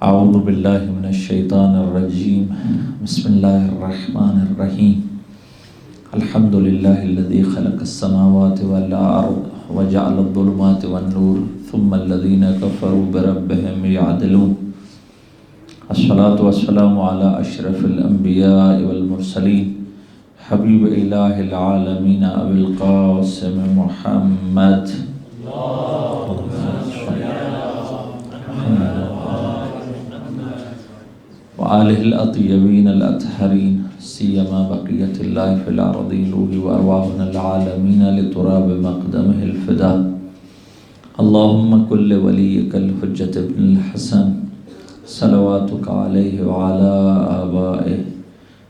اعوذ باللہ من الشیطان الرجیم بسم اللہ الرحمن الرحیم الحمد للہ الذی خلق السماوات والارض وجعل الظلمات والنور ثم الذین کفروا بربهم یعدلون الصلاة والسلام علی اشرف الانبیاء والمرسلین حبیب الہ العالمین ابی القاسم محمد وآلہ الأطیبین الأطہرین سیما بقیت اللہ فی الارض روح وارواحنا العالمین لتراب مقدمہ الفدا اللہم کل ولیک الحجت ابن الحسن صلواتک علیہ وعلا آبائہ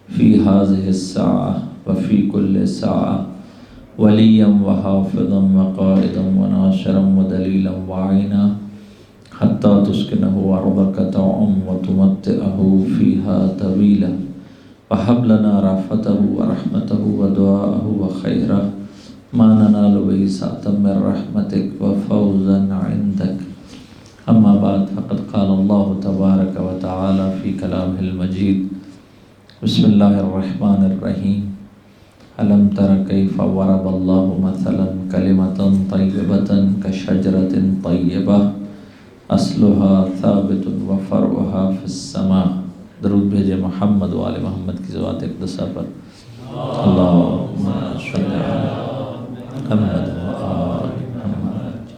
فی هذه الساعة وفی کل ساعة ولیا وحافظا وقائدا وناصرا ودلیلا وعینا حتی تسکنہ ارضک تعم وتمتعہ فیہا طویلا وہب لنا رافته ورحمته ودعاءه وخیرہ ما ننال به سعة من رحمتک وفوزا عندک اما بعد فقد قال اللہ تبارک وتعالی فی کلامہ المجید بسم اللہ الرحمن الرحیم ألم تر كيف ضرب الله مثلا كلمة طيبة كشجرة طيبة اصلها ثابت وفرعها في السماء درود بھیجے محمد و آل محمد کی ذوات اقدسہ پر اللہم صلی علی محمد و آل محمد۔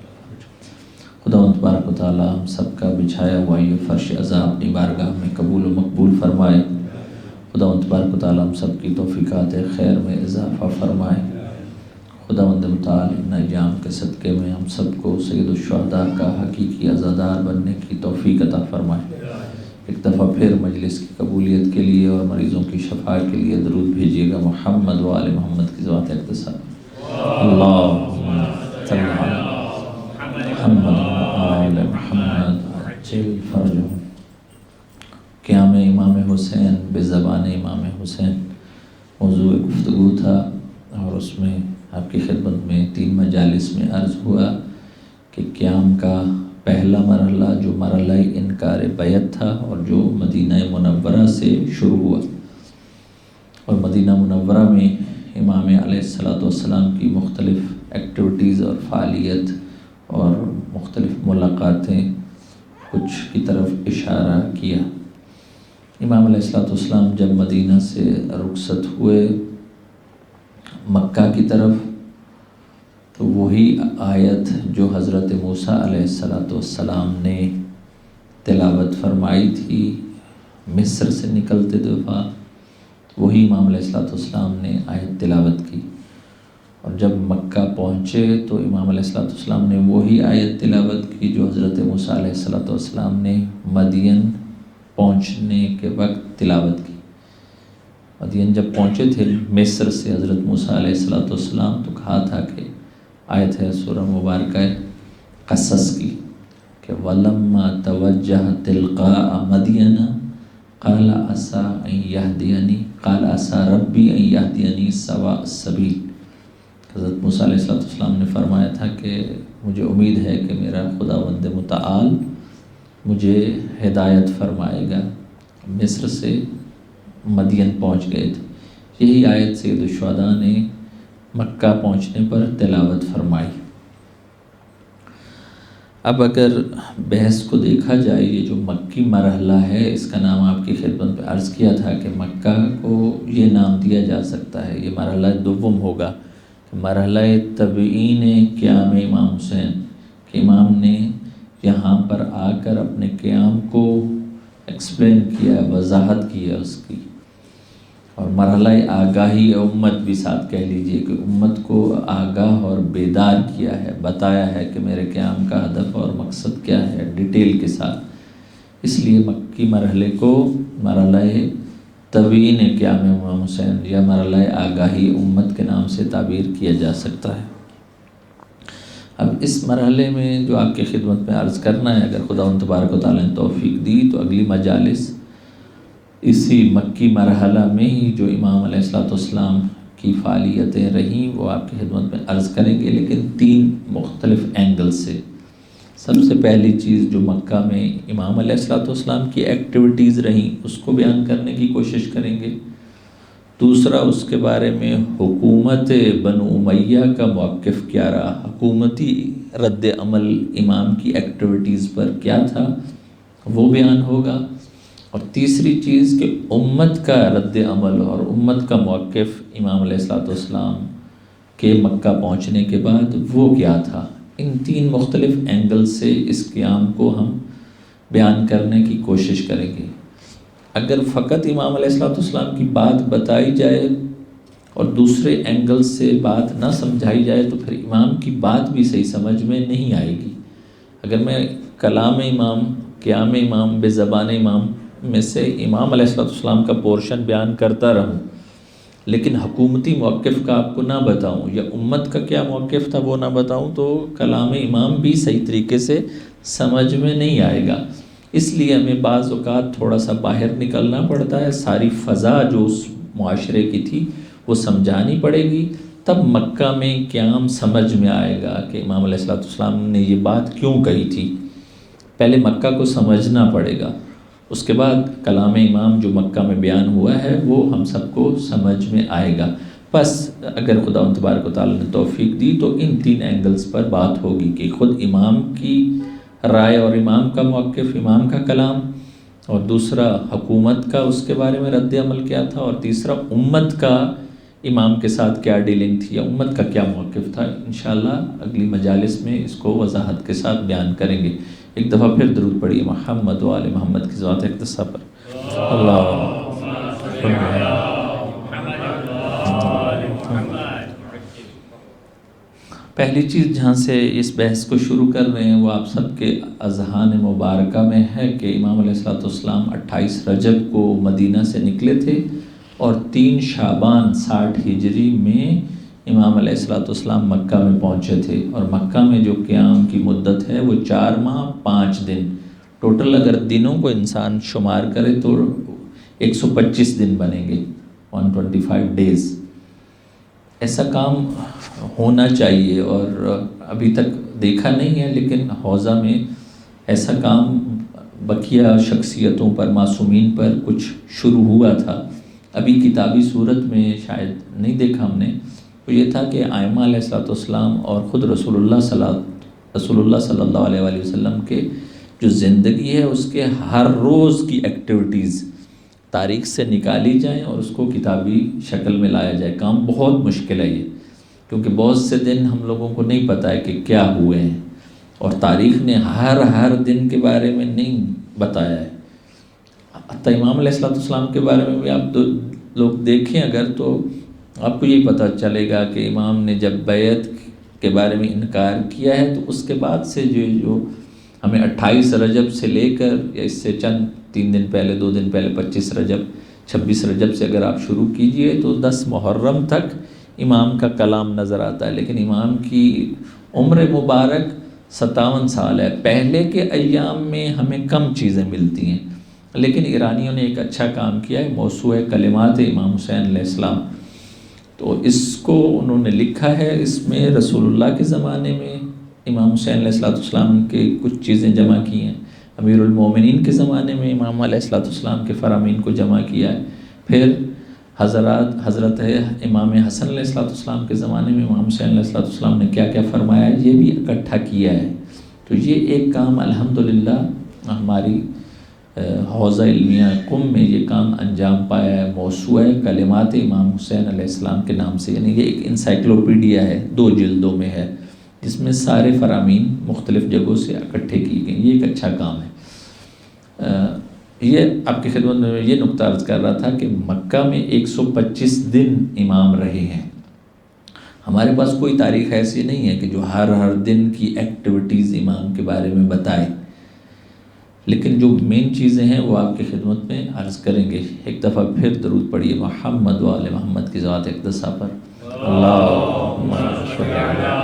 خداوند تبارک و تعالی ہم سب کا بچھایا ہوا یہ فرش عزا اپنی بارگاہ میں قبول و مقبول فرمائے۔ خداوند تبارک و تعالی ہم سب کی توفیقات خیر میں اضافہ فرمائے۔ خداوند متعال ان ایام کے صدقے میں ہم سب کو سید الشہداء کا حقیقی عزادار بننے کی توفیق عطا فرمائے۔ ایک دفعہ پھر مجلس کی قبولیت کے لیے اور مریضوں کی شفا کے لیے درود بھیجیے گا محمد و آل محمد کی ذوات اقدسہ۔ اللہم صلی علی محمد و آل محمد عجل فرجہم۔ قیام امام حسین بزبان امام حسین موضوع گفتگو تھا، اور اس میں آپ کی خدمت میں 3 مجالس میں عرض ہوا کہ قیام کا پہلا مرحلہ جو مرحلہ انکار بیعت تھا اور جو مدینہ منورہ سے شروع ہوا، اور مدینہ منورہ میں امام علیہ السلام کی مختلف ایکٹیویٹیز اور فعالیت اور مختلف ملاقاتیں کچھ کی طرف اشارہ کیا۔ امام علیہ السلام جب مدینہ سے رخصت ہوئے مکہ کی طرف، تو وہی آیت جو حضرت موسیٰ علیہ السلام نے تلاوت فرمائی تھی مصر سے نکلتے دفعہ، وہی امام علیہ السلام نے آیت تلاوت کی، اور جب مکہ پہنچے تو امام علیہ السلام نے وہی آیت تلاوت کی جو حضرت موسیٰ علیہ السلام نے مدین پہنچنے کے وقت تلاوت کی۔ مدین جب پہنچے تھے مصر سے حضرت موسیٰ علیہ السلام، تو کہا تھا کہ آیت ہے سورہ مبارکہ قصص کی کہ وَلَمَّا تَوَجَّهَ تِلْقَاءَ مَدْيَنَ قَالَ عَسَىٰ أَن يَهْدِيَنِي قَالَ عَسَىٰ رَبِّي أَن يَهْدِيَنِي سَوَاءَ السَّبِيلِ۔ حضرت موسیٰ علیہ السلام نے فرمایا تھا کہ مجھے امید ہے کہ میرا خداوند متعال مجھے ہدایت فرمائے گا۔ مصر سے مدین پہنچ گئے تھے، یہی آیت سید الشہداء نے مکہ پہنچنے پر تلاوت فرمائی۔ اب اگر بحث کو دیکھا جائے، یہ جو مکی مرحلہ ہے، اس کا نام آپ کی خدمت میں عرض کیا تھا کہ مکہ کو یہ نام دیا جا سکتا ہے، یہ مرحلہ دوم ہوگا، مرحلہ تبیین قیام امام حسین، کہ امام نے یہاں پر آ کر اپنے قیام کو ایکسپلین کیا، وضاحت کیا اس کی، اور مرحلہ آگاہی امت بھی ساتھ کہہ لیجئے کہ امت کو آگاہ اور بیدار کیا ہے، بتایا ہے کہ میرے قیام کا ہدف اور مقصد کیا ہے ڈیٹیل کے ساتھ۔ اس لیے مکی مرحلے کو مرحلہ تبیین قیام امام حسین یا مرحلہ آگاہی امت کے نام سے تعبیر کیا جا سکتا ہے۔ اب اس مرحلے میں جو آپ کی خدمت میں عرض کرنا ہے، اگر خداوند تبارک و تعالیٰ نے توفیق دی تو اگلی مجالس اسی مکی مرحلہ میں ہی جو امام علیہ السلام کی فعالیتیں رہیں وہ آپ کی خدمت میں عرض کریں گے، لیکن 3 مختلف اینگل سے۔ سب سے پہلی چیز جو مکہ میں امام علیہ الصلوۃ والسلام کی ایکٹیویٹیز رہیں اس کو بیان کرنے کی کوشش کریں گے۔ دوسرا اس کے بارے میں حکومت بنو امیہ کا موقف کیا رہا، حکومتی رد عمل امام کی ایکٹیویٹیز پر کیا تھا وہ بیان ہوگا۔ اور تیسری چیز کہ امت کا رد عمل اور امت کا موقف امام علیہ الصلوۃ والسلام کے مکہ پہنچنے کے بعد وہ کیا تھا۔ ان تین مختلف اینگل سے اس قیام کو ہم بیان کرنے کی کوشش کریں گے۔ اگر فقط امام علیہ الصلوۃ والسلام کی بات بتائی جائے اور دوسرے اینگل سے بات نہ سمجھائی جائے تو پھر امام کی بات بھی صحیح سمجھ میں نہیں آئے گی۔ اگر میں کلام امام، قیام امام، بے زبان امام میں سے امام علیہ الصلوۃ والسلام کا پورشن بیان کرتا رہوں لیکن حکومتی موقف کا آپ کو نہ بتاؤں یا امت کا کیا موقف تھا وہ نہ بتاؤں تو کلام امام بھی صحیح طریقے سے سمجھ میں نہیں آئے گا۔ اس لیے ہمیں بعض اوقات تھوڑا سا باہر نکلنا پڑتا ہے، ساری فضا جو اس معاشرے کی تھی وہ سمجھانی پڑے گی، تب مکہ میں قیام سمجھ میں آئے گا کہ امام علیہ الصلوۃ والسلام نے یہ بات کیوں کہی تھی۔ پہلے مکہ کو سمجھنا پڑے گا، اس کے بعد کلام امام جو مکہ میں بیان ہوا ہے وہ ہم سب کو سمجھ میں آئے گا۔ بس اگر خدا تبارک و تعالیٰ نے توفیق دی تو ان تین اینگلز پر بات ہوگی کہ خود امام کی رائے اور امام کا موقف، امام کا کلام، اور دوسرا حکومت کا اس کے بارے میں رد عمل کیا تھا، اور تیسرا امت کا امام کے ساتھ کیا ڈیلنگ تھی یا امت کا کیا موقف تھا۔ انشاءاللہ اگلی مجالس میں اس کو وضاحت کے ساتھ بیان کریں گے۔ ایک دفعہ پھر درود پڑھیے محمد و آل محمد کی ذات اقتداء پر۔ اللہ پہلی چیز جہاں سے اس بحث کو شروع کر رہے ہیں وہ آپ سب کے اذہان مبارکہ میں ہے کہ امام علیہ الصلوۃ والسلام 28 رجب کو مدینہ سے نکلے تھے اور 3 شعبان 60 ہجری میں امام علیہ الصلوۃ والسلام مکہ میں پہنچے تھے، اور مکہ میں جو قیام کی مدت ہے وہ 4 ماہ 5 دن، ٹوٹل اگر دنوں کو انسان شمار کرے تو 125 دن بنیں گے، 125 ڈیز۔ ایسا کام ہونا چاہیے اور ابھی تک دیکھا نہیں ہے، لیکن حوزہ میں ایسا کام بقیہ شخصیتوں پر، معصومین پر کچھ شروع ہوا تھا، ابھی کتابی صورت میں شاید نہیں دیکھا ہم نے۔ تو یہ تھا کہ ائمہ علیہ الصلوۃ والسلام اور خود رسول اللہ صلی اللہ علیہ وآلہ وسلم کے جو زندگی ہے اس کے ہر روز کی ایکٹیویٹیز تاریخ سے نکالی جائیں اور اس کو کتابی شکل میں لایا جائے۔ کام بہت مشکل ہے یہ، کیونکہ بہت سے دن ہم لوگوں کو نہیں پتہ ہے کہ کیا ہوئے ہیں، اور تاریخ نے ہر دن کے بارے میں نہیں بتایا ہے۔ حتیٰ امام علیہ الصلوۃ والسلام کے بارے میں بھی آپ لوگ دیکھیں اگر تو آپ کو یہی پتہ چلے گا کہ امام نے جب بیعت کے بارے میں انکار کیا ہے تو اس کے بعد سے جو ہمیں 28 رجب سے لے کر یا اس سے چند 3 دن پہلے 2 دن پہلے 25 رجب 26 رجب سے اگر آپ شروع کیجئے تو 10 محرم تک امام کا کلام نظر آتا ہے، لیکن امام کی عمر مبارک 57 سال ہے۔ پہلے کے ایام میں ہمیں کم چیزیں ملتی ہیں، لیکن ایرانیوں نے ایک اچھا کام کیا ہے، موسوعہ کلمات امام حسین علیہ السلام، تو اس کو انہوں نے لکھا ہے۔ اس میں رسول اللہ کے زمانے میں امام حسین علیہ السلام کے کچھ چیزیں جمع کی ہیں، امیر المومنین کے زمانے میں امام علیہ السلام کے فرامین کو جمع کیا ہے، پھر حضرت امام حسن علیہ السلام کے زمانے میں امام حسین علیہ السلام نے کیا کیا فرمایا ہے یہ بھی اکٹھا کیا ہے۔ تو یہ ایک کام الحمدللہ ہماری حوزہ علمیہ قم میں یہ کام انجام پایا ہے، موسوعہ کلمات امام حسین علیہ السلام کے نام سے، یعنی یہ ایک انسائکلوپیڈیا ہے، 2 جلدوں میں ہے، جس میں سارے فرامین مختلف جگہوں سے اکٹھے کی گئے۔ یہ ایک اچھا کام ہے۔ یہ آپ کی خدمت میں یہ نقطہ عرض کر رہا تھا کہ مکہ میں 125 دن امام رہے ہیں۔ ہمارے پاس کوئی تاریخ ایسی نہیں ہے کہ جو ہر دن کی ایکٹیویٹیز امام کے بارے میں بتائے، لیکن جو مین چیزیں ہیں وہ آپ کی خدمت میں عرض کریں گے۔ ایک دفعہ پھر درود پڑھیے محمد و آل محمد کی ذات اقدسہ پر۔ اللہم صلی علی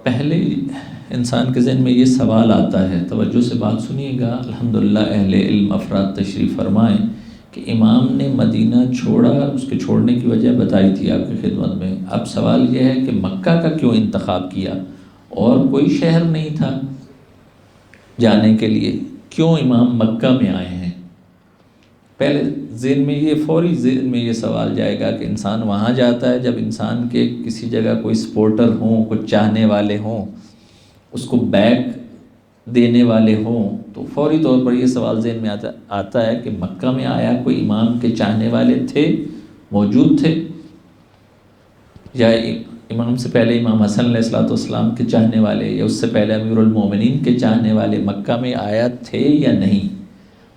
پہلے انسان کے ذہن میں یہ سوال آتا ہے، توجہ سے بات سنیے گا، الحمدللہ اہل علم افراد تشریف فرمائیں کہ امام نے مدینہ چھوڑا، اس کے چھوڑنے کی وجہ بتائی تھی آپ کی خدمت میں۔ اب سوال یہ ہے کہ مکہ کا کیوں انتخاب کیا؟ اور کوئی شہر نہیں تھا جانے کے لیے، کیوں امام مکہ میں آئے ہیں؟ پہلے ذہن میں یہ فوری ذہن میں یہ سوال جائے گا کہ انسان وہاں جاتا ہے جب انسان کے کسی جگہ کوئی سپورٹر ہوں، کچھ چاہنے والے ہوں، اس کو بیک دینے والے ہوں، تو فوری طور پر یہ سوال ذہن میں آتا ہے کہ مکہ میں آیا کوئی امام کے چاہنے والے تھے، موجود تھے، یا امام سے پہلے امام حسن علیہ السلام کے چاہنے والے، یا اس سے پہلے امیر المومنین کے چاہنے والے مکہ میں آیا تھے یا نہیں؟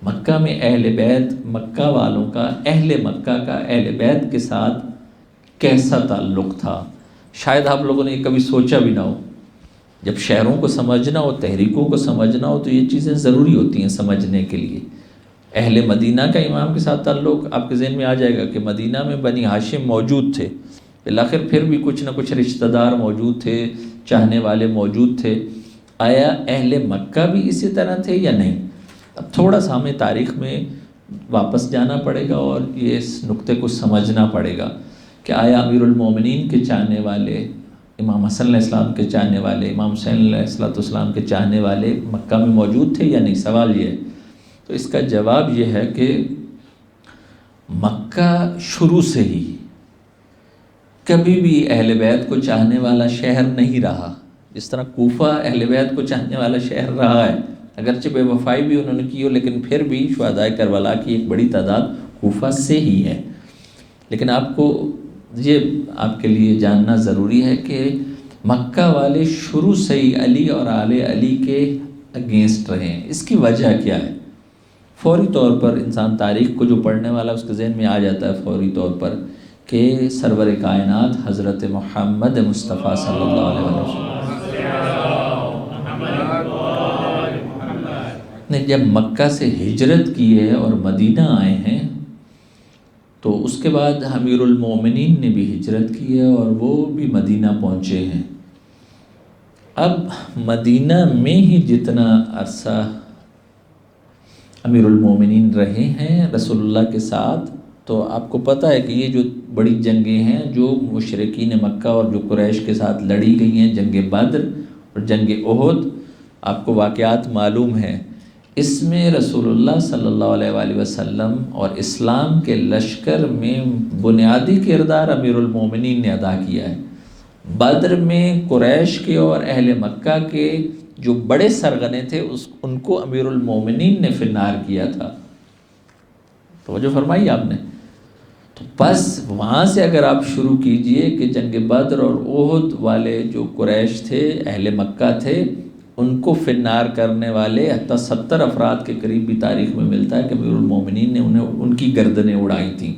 مکہ میں اہل بیت، مکہ والوں کا، اہل مکہ کا اہل بیت کے ساتھ کیسا تعلق تھا؟ شاید آپ لوگوں نے یہ کبھی سوچا بھی نہ ہو۔ جب شہروں کو سمجھنا ہو، تحریکوں کو سمجھنا ہو، تو یہ چیزیں ضروری ہوتی ہیں سمجھنے کے لیے۔ اہل مدینہ کا امام کے ساتھ تعلق آپ کے ذہن میں آ جائے گا کہ مدینہ میں بنی ہاشم موجود تھے، بالآخر پھر بھی کچھ نہ کچھ رشتہ دار موجود تھے، چاہنے والے موجود تھے۔ آیا اہل مکہ بھی اسی طرح تھے یا نہیں؟ اب تھوڑا سا ہمیں تاریخ میں واپس جانا پڑے گا اور یہ اس نقطے کو سمجھنا پڑے گا کہ آیا امیر المومنین کے چاہنے والے، امام حسن علیہ السلام کے چاہنے والے، امام حسین علیہ السلام کے چاہنے والے مکہ میں موجود تھے یا نہیں؟ سوال یہ ہے۔ تو اس کا جواب یہ ہے کہ مکہ شروع سے ہی کبھی بھی اہل بیت کو چاہنے والا شہر نہیں رہا، جس طرح کوفہ اہل بیت کو چاہنے والا شہر رہا ہے، اگرچہ بے وفائی بھی انہوں نے کی ہو، لیکن پھر بھی شہدائے کربلا کی ایک بڑی تعداد کوفہ سے ہی ہے۔ لیکن آپ کو یہ آپ کے لیے جاننا ضروری ہے کہ مکہ والے شروع سے ہی علی اور آل علی کے اگینسٹ رہے ہیں۔ اس کی وجہ کیا ہے؟ فوری طور پر انسان تاریخ کو جو پڑھنے والا اس کے ذہن میں آ جاتا ہے فوری طور پر کہ سرور کائنات حضرت محمد مصطفیٰ صلی اللہ علیہ وسلم نے جب مکہ سے ہجرت کی ہے اور مدینہ آئے ہیں، تو اس کے بعد امیر المومنین نے بھی ہجرت کی ہے اور وہ بھی مدینہ پہنچے ہیں۔ اب مدینہ میں ہی جتنا عرصہ امیر المومنین رہے ہیں رسول اللہ کے ساتھ، تو آپ کو پتہ ہے کہ یہ جو بڑی جنگیں ہیں جو مشرکین مکہ اور جو قریش کے ساتھ لڑی گئی ہیں، جنگ بدر اور جنگ احد، آپ کو واقعات معلوم ہیں۔ اس میں رسول اللہ صلی اللہ علیہ وآلہ وسلم اور اسلام کے لشکر میں بنیادی کردار امیر المومنین نے ادا کیا ہے۔ بدر میں قریش کے اور اہل مکہ کے جو بڑے سرغنے تھے ان کو امیر المومنین نے فنار کیا تھا۔ توجہ فرمائی آپ نے؟ تو بس وہاں سے اگر آپ شروع کیجئے کہ جنگ بدر اور احد والے جو قریش تھے، اہل مکہ تھے، ان کو فنار کرنے والے حتیٰ 70 افراد کے قریب بھی تاریخ میں ملتا ہے کہ امیر المومنین نے ان کی گردنیں اڑائی تھیں۔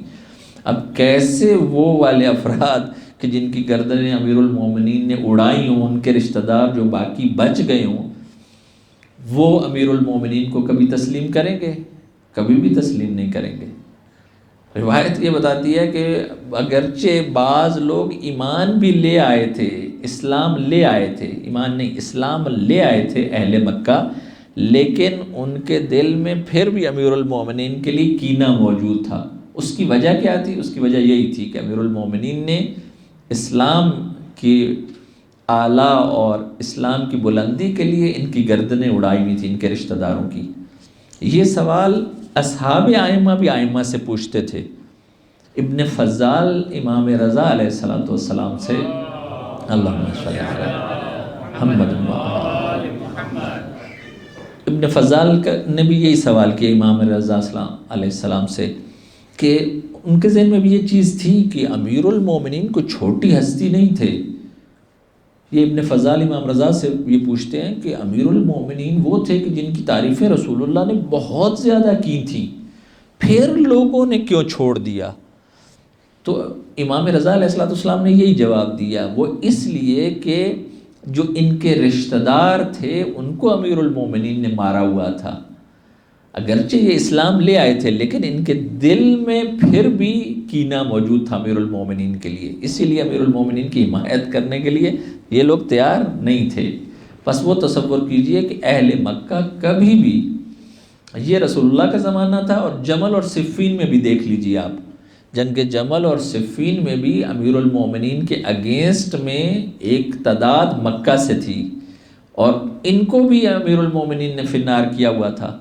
اب کیسے وہ والے افراد کہ جن کی گردنیں امیر المومنین نے اڑائی ہوں، ان کے رشتہ دار جو باقی بچ گئے ہوں، وہ امیر المومنین کو کبھی تسلیم کریں گے؟ کبھی بھی تسلیم نہیں کریں گے۔ روایت یہ بتاتی ہے کہ اگرچہ بعض لوگ ایمان بھی لے آئے تھے، اسلام لے آئے تھے، ایمان نہیں اسلام لے آئے تھے اہل مکہ، لیکن ان کے دل میں پھر بھی امیر المومنین کے لیے کینہ موجود تھا۔ اس کی وجہ کیا تھی؟ اس کی وجہ یہی تھی کہ امیر المومنین نے اسلام کی اعلیٰ اور اسلام کی بلندی کے لیے ان کی گردنیں اڑائی ہوئی تھیں، ان کے رشتہ داروں کی۔ یہ سوال اصحاب ائمہ بھی ائمہ سے پوچھتے تھے۔ ابن فضال امام رضا علیہ السلام سے، اللہم صلی علی محمد ابن فضال نے بھی یہی سوال کیا امام رضا علیہ السلام سے کہ ان کے ذہن میں بھی یہ چیز تھی کہ امیر المومنین کو چھوٹی ہستی نہیں تھے۔ یہ ابن فضال امام رضا سے یہ پوچھتے ہیں کہ امیر المومنین وہ تھے کہ جن کی تعریفیں رسول اللہ نے بہت زیادہ کی تھیں، پھر لوگوں نے کیوں چھوڑ دیا؟ تو امام رضا علیہ السلام نے یہی جواب دیا، وہ اس لیے کہ جو ان کے رشتہ دار تھے ان کو امیر المومنین نے مارا ہوا تھا۔ اگرچہ یہ اسلام لے آئے تھے لیکن ان کے دل میں پھر بھی کینہ موجود تھا امیر المومنین کے لیے، اسی لیے امیر المومنین کی حمایت کرنے کے لیے یہ لوگ تیار نہیں تھے۔ بس وہ تصور کیجئے کہ اہل مکہ کبھی بھی یہ رسول اللہ کا زمانہ تھا، اور جمل اور صفین میں بھی دیکھ لیجیے آپ، جنگ جمل اور صفین میں بھی امیر المومنین کے اگینسٹ میں ایک تعداد مکہ سے تھی، اور ان کو بھی امیر المومنین نے فی النار کیا ہوا تھا۔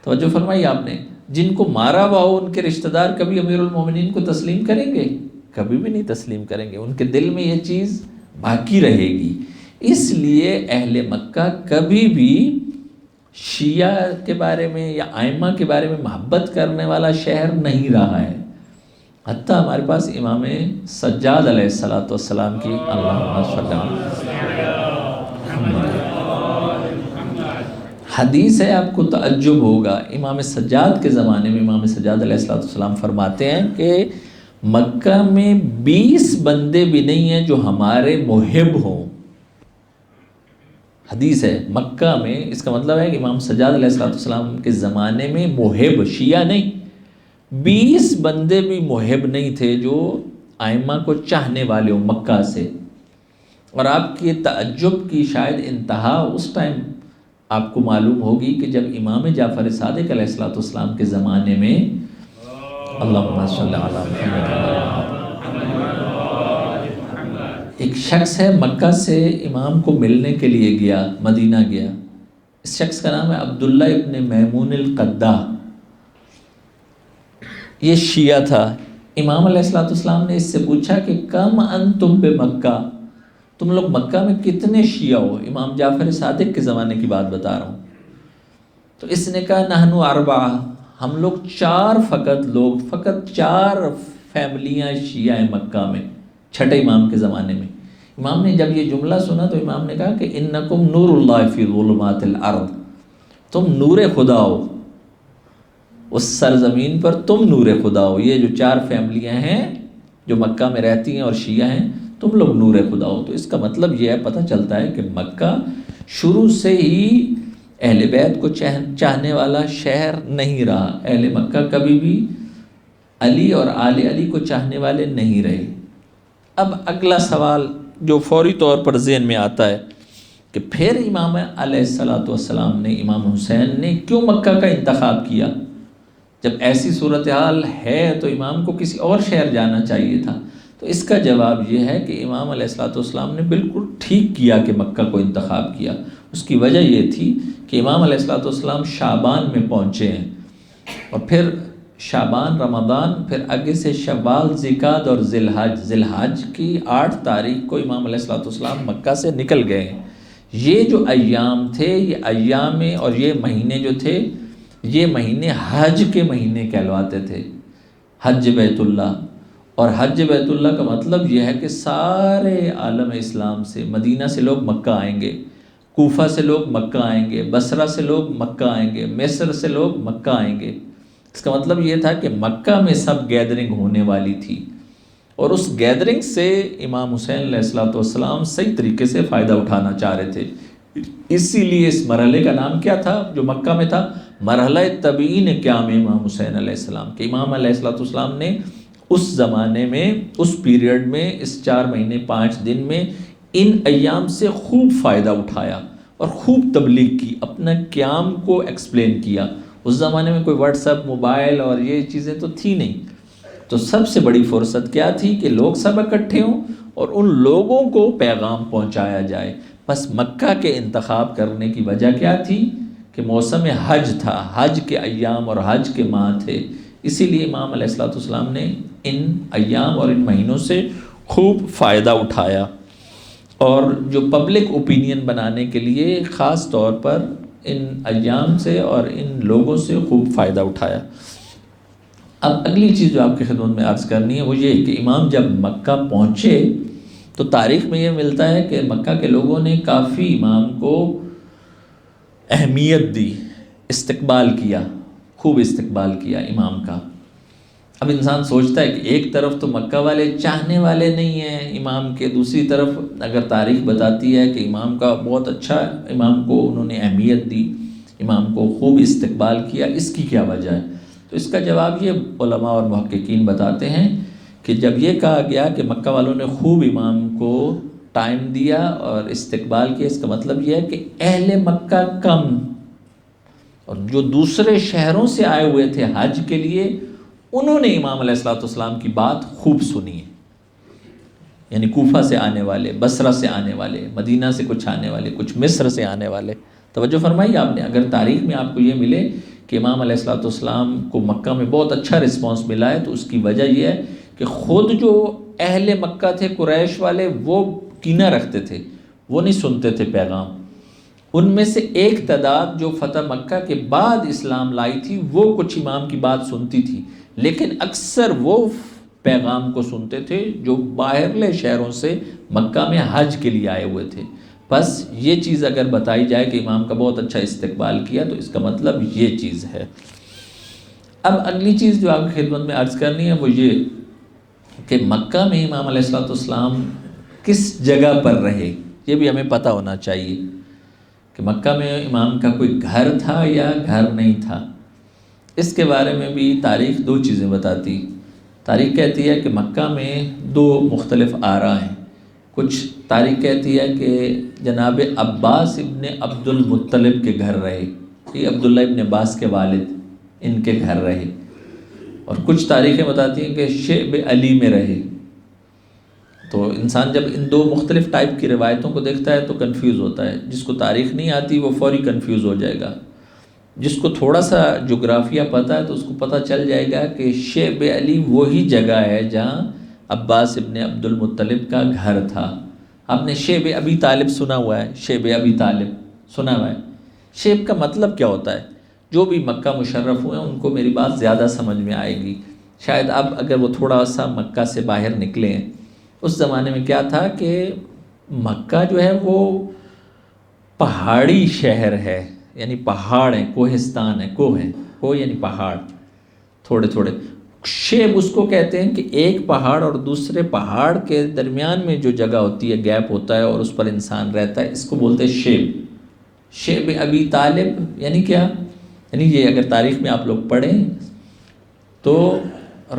توجہ فرمائی آپ نے، جن کو مارا ہوا ہو ان کے رشتہ دار کبھی امیر المومنین کو تسلیم کریں گے؟ کبھی بھی نہیں تسلیم کریں گے، ان کے دل میں یہ چیز باقی رہے گی۔ اس لیے اہل مکہ کبھی بھی شیعہ کے بارے میں یا ائمہ کے بارے میں محبت کرنے والا شہر نہیں رہا ہے۔ حتیٰ ہمارے پاس امام سجاد علیہ السلام کی اللہم صلی حدیث ہے، آپ کو تعجب ہوگا، امام سجاد کے زمانے میں امام سجاد علیہ السلام فرماتے ہیں کہ مکہ میں 20 بندے بھی نہیں ہیں جو ہمارے محب ہوں۔ حدیث ہے مکہ میں، اس کا مطلب ہے کہ امام سجاد علیہ السلام کے زمانے میں محب شیعہ نہیں، 20 بندے بھی محب نہیں تھے جو ائمہ کو چاہنے والے ہوں مکہ سے۔ اور آپ کے تعجب کی شاید انتہا اس ٹائم آپ کو معلوم ہوگی کہ جب امام جعفر صادق علیہ السلام کے زمانے میں اللہم صلی علی محمد، ایک شخص ہے مکہ سے امام کو ملنے کے لیے گیا، مدینہ گیا، اس شخص کا نام ہے عبداللہ ابن میمون القدہ، یہ شیعہ تھا۔ امام علیہ السلام نے اس سے پوچھا کہ کم انتم بمکہ، تم لوگ مکہ میں کتنے شیعہ ہو؟ امام جعفر صادق کے زمانے کی بات بتا رہا ہوں۔ تو اس نے کہا نحن اربعہ، ہم لوگ فقط چار فیملیاں شیعہ ہیں مکہ میں، چھٹے امام کے زمانے میں۔ امام نے جب یہ جملہ سنا تو امام نے کہا کہ انکم نور اللہ فی ظلمات الارض، تم نور خدا ہو اس سرزمین پر، تم نور خدا ہو۔ یہ جو چار فیملیاں ہیں جو مکہ میں رہتی ہیں اور شیعہ ہیں، تم لوگ نور خدا ہو۔ تو اس کا مطلب یہ ہے، پتہ چلتا ہے کہ مکہ شروع سے ہی اہل بیت کو چاہنے والا شہر نہیں رہا، اہل مکہ کبھی بھی علی اور آل علی کو چاہنے والے نہیں رہے۔ اب اگلا سوال جو فوری طور پر ذہن میں آتا ہے کہ پھر امام علیہ السلام نے، امام حسین نے کیوں مکہ کا انتخاب کیا؟ جب ایسی صورتحال ہے تو امام کو کسی اور شہر جانا چاہیے تھا۔ تو اس کا جواب یہ ہے کہ امام علیہ السلام نے بالکل ٹھیک کیا کہ مکہ کو انتخاب کیا۔ اس کی وجہ یہ تھی کہ امام علیہ السلام شعبان میں پہنچے ہیں، اور پھر شعبان، رمضان، پھر آگے سے شوال، ذیقعد اور ذی الحج کی 8 تاریخ کو امام علیہ السلام مکہ سے نکل گئے ہیں۔ یہ جو ایام تھے، یہ ایام اور یہ مہینے جو تھے، یہ مہینے حج کے مہینے کہلواتے تھے، حج بیت اللہ۔ اور حج بیت اللہ کا مطلب یہ ہے کہ سارے عالم اسلام سے، مدینہ سے لوگ مکہ آئیں گے، کوفہ سے لوگ مکہ آئیں گے، بصرہ سے لوگ مکہ آئیں گے، مصر سے لوگ مکہ آئیں گے۔ اس کا مطلب یہ تھا کہ مکہ میں سب گیدرنگ ہونے والی تھی، اور اس گیدرنگ سے امام حسین علیہ السلام صحیح طریقے سے فائدہ اٹھانا چاہ رہے تھے۔ اسی لیے اس مرحلے کا نام کیا تھا جو مکہ میں تھا؟ مرحلہ تبیین قیام امام حسین علیہ السلام، کہ امام علیہ السلام نے اس زمانے میں، اس پیریڈ میں، اس 4 مہینے 5 دن میں ان ایام سے خوب فائدہ اٹھایا اور خوب تبلیغ کی، اپنا قیام کو ایکسپلین کیا۔ اس زمانے میں کوئی واٹس ایپ، موبائل اور یہ چیزیں تو تھی نہیں، تو سب سے بڑی فرصت کیا تھی کہ لوگ سب اکٹھے ہوں اور ان لوگوں کو پیغام پہنچایا جائے۔ بس مکہ کے انتخاب کرنے کی وجہ کیا تھی کہ موسم حج تھا، حج کے ایام اور حج کے ماہ تھے، اسی لیے امام علیہ السلام نے ان ایام اور ان مہینوں سے خوب فائدہ اٹھایا، اور جو پبلک اوپینین بنانے کے لیے خاص طور پر ان ایام سے اور ان لوگوں سے خوب فائدہ اٹھایا۔ اب اگلی چیز جو آپ کی خدمت میں عرض کرنی ہے وہ یہ کہ امام جب مکہ پہنچے تو تاریخ میں یہ ملتا ہے کہ مکہ کے لوگوں نے کافی امام کو اہمیت دی، استقبال کیا، خوب استقبال کیا امام کا۔ اب انسان سوچتا ہے کہ ایک طرف تو مکہ والے چاہنے والے نہیں ہیں امام کے، دوسری طرف اگر تاریخ بتاتی ہے کہ امام کا بہت اچھا، امام کو انہوں نے اہمیت دی، امام کو خوب استقبال کیا، اس کی کیا وجہ ہے؟ تو اس کا جواب یہ علماء اور محققین بتاتے ہیں کہ جب یہ کہا گیا کہ مکہ والوں نے خوب امام کو ٹائم دیا اور استقبال کیا، اس کا مطلب یہ ہے کہ اہل مکہ کم اور جو دوسرے شہروں سے آئے ہوئے تھے حج کے لیے، انہوں نے امام علیہ الصلوۃ والسلام کی بات خوب سنی ہے، یعنی کوفہ سے آنے والے، بصرہ سے آنے والے، مدینہ سے کچھ آنے والے، کچھ مصر سے آنے والے. توجہ فرمائی آپ نے. اگر تاریخ میں آپ کو یہ ملے کہ امام علیہ الصلوۃ والسلام کو مکہ میں بہت اچھا رسپانس ملا ہے، تو اس کی وجہ یہ ہے کہ خود جو اہل مکہ تھے، قریش والے، وہ کینہ رکھتے تھے، وہ نہیں سنتے تھے پیغام. ان میں سے ایک تعداد جو فتح مکہ کے بعد اسلام لائی تھی، وہ کچھ امام کی بات سنتی تھی، لیکن اکثر وہ پیغام کو سنتے تھے جو باہرلے شہروں سے مکہ میں حج کے لیے آئے ہوئے تھے. بس یہ چیز اگر بتائی جائے کہ امام کا بہت اچھا استقبال کیا، تو اس کا مطلب یہ چیز ہے. اب اگلی چیز جو آپ کی خدمت میں عرض کرنی ہے وہ یہ کہ مکہ میں امام علیہ الصلوۃ والسلام کس جگہ پر رہے، یہ بھی ہمیں پتہ ہونا چاہیے کہ مکہ میں امام کا کوئی گھر تھا یا گھر نہیں تھا. اس کے بارے میں بھی تاریخ دو چیزیں بتاتی. تاریخ کہتی ہے کہ مکہ میں دو مختلف آراء ہیں. کچھ تاریخ کہتی ہے کہ جناب عباس ابن عبد المطلب کے گھر رہے، یہ عبداللہ ابن عباس کے والد، ان کے گھر رہے. اور کچھ تاریخیں بتاتی ہیں کہ شعب علی میں رہے. تو انسان جب ان دو مختلف ٹائپ کی روایتوں کو دیکھتا ہے تو کنفیوز ہوتا ہے. جس کو تاریخ نہیں آتی وہ فوری کنفیوز ہو جائے گا. جس کو تھوڑا سا جغرافیہ پتہ ہے تو اس کو پتہ چل جائے گا کہ شعب علی وہی جگہ ہے جہاں عباس ابن عبد المطلب کا گھر تھا. آپ نے شعب ابی طالب سنا ہوا ہے؟ شعب ابی طالب سنا ہوا ہے؟ شعب کا مطلب کیا ہوتا ہے؟ جو بھی مکہ مشرف ہوئے ہیں ان کو میری بات زیادہ سمجھ میں آئے گی. شاید اب اگر وہ تھوڑا سا مکہ سے باہر نکلے ہیں، اس زمانے میں کیا تھا کہ مکہ جو ہے وہ پہاڑی شہر ہے، یعنی پہاڑ ہیں، کوہستان ہے، کوہ یعنی پہاڑ تھوڑے تھوڑے. شیب اس کو کہتے ہیں کہ ایک پہاڑ اور دوسرے پہاڑ کے درمیان میں جو جگہ ہوتی ہے، گیپ ہوتا ہے اور اس پر انسان رہتا ہے، اس کو بولتے ہیں شیب. شیب ابی طالب یعنی کیا؟ یعنی یہ اگر تاریخ میں آپ لوگ پڑھیں تو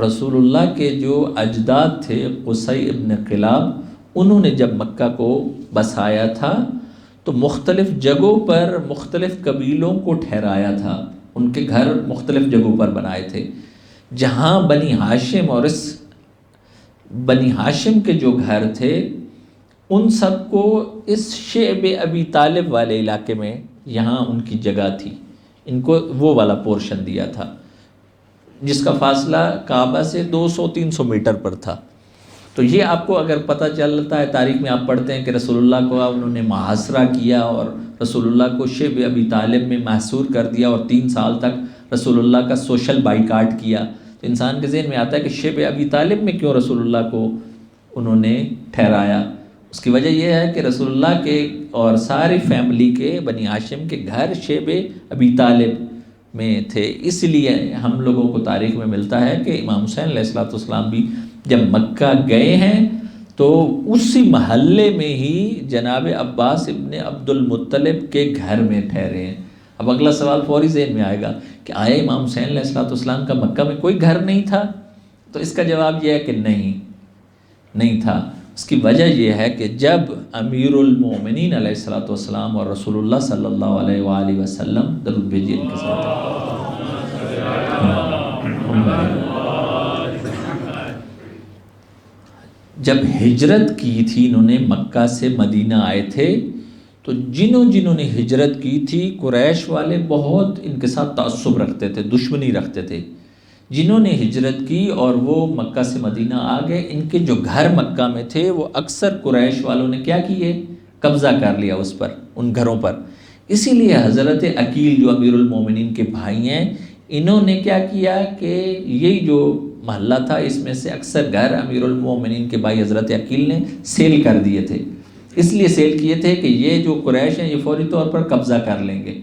رسول اللہ کے جو اجداد تھے قصی ابن کلاب، انہوں نے جب مکہ کو بسایا تھا تو مختلف جگہوں پر مختلف قبیلوں کو ٹھہرایا تھا. ان کے گھر مختلف جگہوں پر بنائے تھے. جہاں بنی ہاشم اور اس بنی ہاشم کے جو گھر تھے ان سب کو اس شعب ابی طالب والے علاقے میں یہاں ان کی جگہ تھی. ان کو وہ والا پورشن دیا تھا جس کا فاصلہ کعبہ سے 200-300 میٹر پر تھا. تو یہ آپ کو اگر پتہ چلتا ہے، تاریخ میں آپ پڑھتے ہیں کہ رسول اللہ کو انہوں نے محاصرہ کیا اور رسول اللہ کو شعب ابی طالب میں محصور کر دیا اور 3 سال تک رسول اللہ کا سوشل بائیکاٹ کیا. تو انسان کے ذہن میں آتا ہے کہ شعب ابی طالب میں کیوں رسول اللہ کو انہوں نے ٹھہرایا. اس کی وجہ یہ ہے کہ رسول اللہ کے اور ساری فیملی کے بنی ہاشم کے گھر شعب ابی طالب میں تھے. اس لیے ہم لوگوں کو تاریخ میں ملتا ہے کہ امام حسین علیہ الصلوۃ والسلام بھی جب مکہ گئے ہیں تو اسی محلے میں ہی جناب عباس ابن عبد المطلب کے گھر میں ٹھہرے ہیں. اب اگلا سوال فوری ذہن میں آئے گا کہ آیا امام حسین علیہ الصلوۃ والسلام کا مکہ میں کوئی گھر نہیں تھا؟ تو اس کا جواب یہ ہے کہ نہیں تھا. اس کی وجہ یہ ہے کہ جب امیر المومنین علیہ الصلوۃ والسلام اور رسول اللہ صلی اللہ علیہ وآلہ وسلم، درود بھیجیے ان کے ساتھ، جب ہجرت کی تھی، انہوں نے مکہ سے مدینہ آئے تھے، تو جنہوں نے ہجرت کی تھی قریش والے بہت ان کے ساتھ تعصب رکھتے تھے، دشمنی رکھتے تھے. جنہوں نے ہجرت کی اور وہ مکہ سے مدینہ آ گئے، ان کے جو گھر مکہ میں تھے وہ اکثر قریش والوں نے کیا کیے؟ قبضہ کر لیا اس پر، ان گھروں پر. اسی لیے حضرت عقیل جو امیر المومنین کے بھائی ہیں، انہوں نے کیا کیا کہ یہی جو محلہ تھا اس میں سے اکثر گھر امیر المومنین کے بھائی حضرت عقیل نے سیل کر دیے تھے. اس لیے سیل کیے تھے کہ یہ جو قریش ہیں یہ فوری طور پر قبضہ کر لیں گے.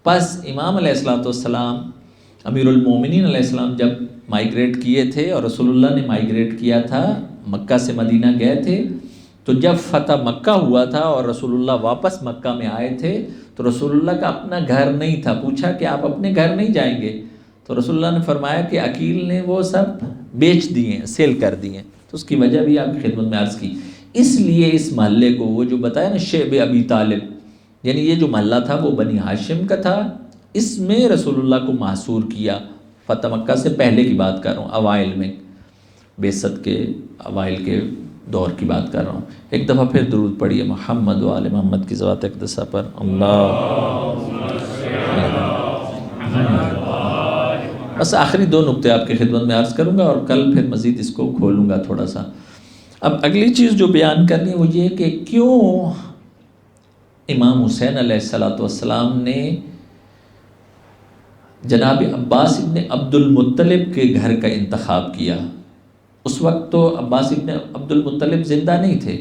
پس امام علیہ الصلوۃ والسلام، امیر المومنین علیہ السلام جب مائیگریٹ کیے تھے اور رسول اللہ نے مائیگریٹ کیا تھا، مکہ سے مدینہ گئے تھے، تو جب فتح مکہ ہوا تھا اور رسول اللہ واپس مکہ میں آئے تھے تو رسول اللہ کا اپنا گھر نہیں تھا. پوچھا کہ آپ اپنے گھر نہیں جائیں گے؟ تو رسول اللہ نے فرمایا کہ عقیل نے وہ سب بیچ دیے ہیں، سیل کر دیے ہیں. تو اس کی وجہ بھی آپ کی خدمت میں عرض کی. اس لیے اس محلے کو وہ جو بتایا نا شعب ابی طالب، یعنی یہ جو محلہ تھا وہ بنی ہاشم کا تھا اس میں رسول اللہ کو محصور کیا، فتح مکہ سے پہلے کی بات کر رہا ہوں، اوائل میں، بعثت کے اوائل کے دور کی بات کر رہا ہوں۔ ایک دفعہ پھر درود پڑھیے محمد و آل محمد کی ذوات اقدسہ پر، اللہ۔ بس آخری دو نقطے آپ کی خدمت میں عرض کروں گا اور کل پھر مزید اس کو کھولوں گا تھوڑا سا۔ اب اگلی چیز جو بیان کرنی ہے وہ یہ کہ کیوں امام حسین علیہ السلام نے جناب عباس ابن عبد المطلب کے گھر کا انتخاب کیا۔ اس وقت تو عباس ابن عبد المطلب زندہ نہیں تھے،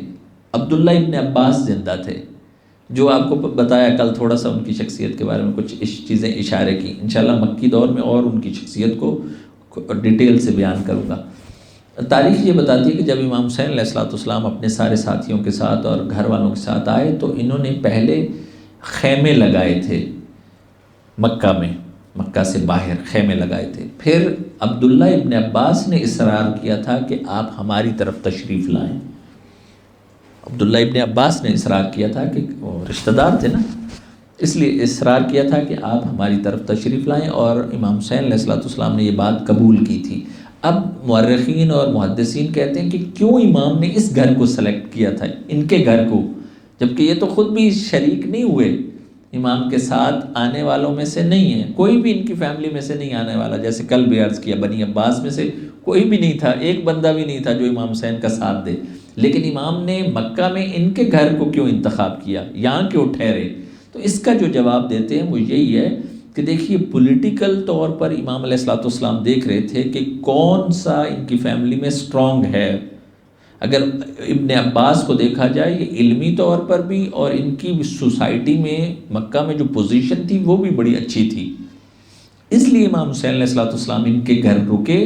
عبداللہ ابن عباس زندہ تھے، جو آپ کو بتایا کل تھوڑا سا ان کی شخصیت کے بارے میں کچھ چیزیں اشارے کی، انشاءاللہ مکی دور میں اور ان کی شخصیت کو ڈیٹیل سے بیان کروں گا۔ تاریخ یہ بتاتی ہے کہ جب امام حسین علیہ السلام اپنے سارے ساتھیوں کے ساتھ اور گھر والوں کے ساتھ آئے تو انہوں نے پہلے خیمے لگائے تھے مکہ میں، مکہ سے باہر خیمے لگائے تھے۔ پھر عبداللہ ابن عباس نے اصرار کیا تھا کہ آپ ہماری طرف تشریف لائیں۔ عبداللہ ابن عباس نے اصرار کیا تھا کہ وہ رشتہ دار تھے نا، اس لیے اصرار کیا تھا کہ آپ ہماری طرف تشریف لائیں، اور امام حسین علیہ السلام نے یہ بات قبول کی تھی۔ اب مورخین اور محدثین کہتے ہیں کہ کیوں امام نے اس گھر کو سلیکٹ کیا تھا، ان کے گھر کو، جبکہ یہ تو خود بھی شریک نہیں ہوئے، امام کے ساتھ آنے والوں میں سے نہیں ہے، کوئی بھی ان کی فیملی میں سے نہیں آنے والا، جیسے کل بھی عرض کیا بنی عباس میں سے کوئی بھی نہیں تھا، ایک بندہ بھی نہیں تھا جو امام حسین کا ساتھ دے، لیکن امام نے مکہ میں ان کے گھر کو کیوں انتخاب کیا، یہاں کیوں ٹھہرے؟ تو اس کا جو جواب دیتے ہیں وہ یہی ہے کہ دیکھیے پولیٹیکل طور پر امام علیہ السلام دیکھ رہے تھے کہ کون سا ان کی فیملی میں سٹرونگ ہے۔ اگر ابن عباس کو دیکھا جائے یہ علمی طور پر بھی اور ان کی سوسائٹی میں مکہ میں جو پوزیشن تھی وہ بھی بڑی اچھی تھی، اس لیے امام حسین علیہ السلام ان کے گھر رکے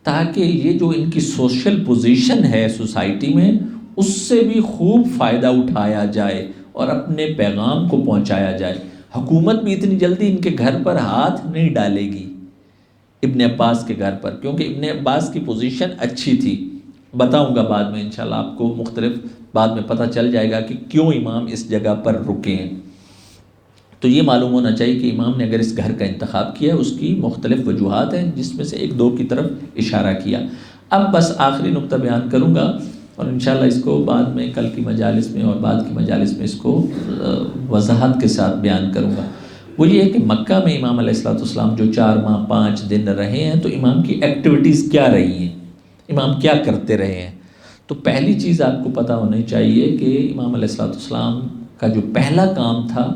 تاکہ یہ جو ان کی سوشل پوزیشن ہے سوسائٹی میں اس سے بھی خوب فائدہ اٹھایا جائے اور اپنے پیغام کو پہنچایا جائے۔ حکومت بھی اتنی جلدی ان کے گھر پر ہاتھ نہیں ڈالے گی، ابن عباس کے گھر پر، کیونکہ ابن عباس کی پوزیشن اچھی تھی، بتاؤں گا بعد میں انشاءاللہ آپ کو، مختلف بعد میں پتہ چل جائے گا کہ کیوں امام اس جگہ پر رکے ہیں۔ تو یہ معلوم ہونا چاہیے کہ امام نے اگر اس گھر کا انتخاب کیا ہے اس کی مختلف وجوہات ہیں، جس میں سے ایک دو کی طرف اشارہ کیا۔ اب بس آخری نقطہ بیان کروں گا اور انشاءاللہ اس کو بعد میں کل کی مجالس میں اور بعد کی مجالس میں اس کو وضاحت کے ساتھ بیان کروں گا۔ وہ یہ ہے کہ مکہ میں امام علیہ السلام جو 4 ماہ 5 دن رہے ہیں تو امام کی ایکٹیویٹیز کیا رہی ہیں، امام کیا کرتے رہے ہیں۔ تو پہلی چیز آپ کو پتہ ہونی چاہیے کہ امام علیہ السلام کا جو پہلا کام تھا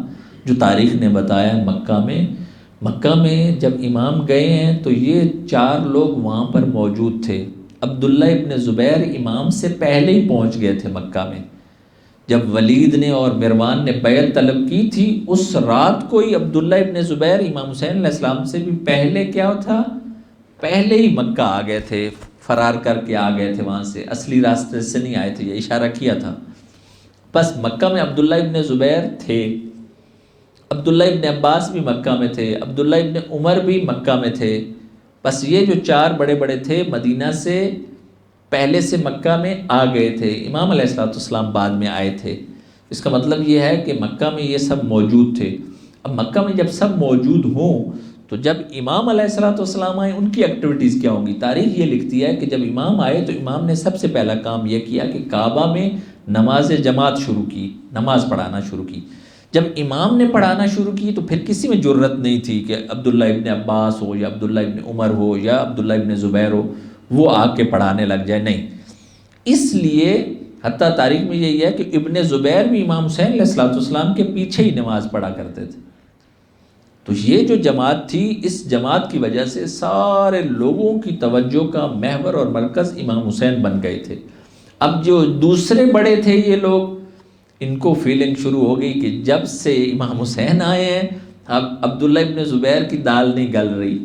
جو تاریخ نے بتایا مکہ میں جب امام گئے ہیں تو یہ 4 لوگ وہاں پر موجود تھے۔ عبداللہ ابن زبیر امام سے پہلے ہی پہنچ گئے تھے مکہ میں، جب ولید نے اور مروان نے بیعت طلب کی تھی اس رات کو ہی عبداللہ ابن زبیر امام حسین علیہ السلام سے بھی پہلے کیا تھا، پہلے ہی مکہ آ گئے تھے، فرار کر کے آ گئے تھے وہاں سے، اصلی راستے سے نہیں آئے تھے، یہ اشارہ کیا تھا۔ بس مکہ میں عبداللہ ابن زبیر تھے، عبداللہ ابن عباس بھی مکہ میں تھے، عبداللہ ابن عمر بھی مکہ میں تھے، بس یہ جو 4 بڑے بڑے تھے مدینہ سے پہلے سے مکہ میں آ گئے تھے، امام علیہ السلام بعد میں آئے تھے۔ اس کا مطلب یہ ہے کہ مکہ میں یہ سب موجود تھے۔ اب مکہ میں جب سب موجود ہوں تو جب امام علیہ السلام آئے ان کی ایکٹیویٹیز کیا ہوں گی؟ تاریخ یہ لکھتی ہے کہ جب امام آئے تو امام نے سب سے پہلا کام یہ کیا کہ کعبہ میں نماز جماعت شروع کی، نماز پڑھانا شروع کی۔ جب امام نے پڑھانا شروع کی تو پھر کسی میں جرت نہیں تھی کہ عبداللہ ابن عباس ہو یا عبداللہ ابن عمر ہو یا عبداللہ ابن زبیر ہو وہ آ کے پڑھانے لگ جائے، نہیں۔ اس لیے حتیٰ تاریخ میں یہی ہے کہ ابن زبیر بھی امام حسین علیہ السلام کے پیچھے ہی نماز پڑھا کرتے تھے۔ تو یہ جو جماعت تھی اس جماعت کی وجہ سے سارے لوگوں کی توجہ کا محور اور مرکز امام حسین بن گئے تھے۔ اب جو دوسرے بڑے تھے یہ لوگ، ان کو فیلنگ شروع ہو گئی کہ جب سے امام حسین آئے ہیں اب عبداللہ ابن زبیر کی دال نہیں گل رہی۔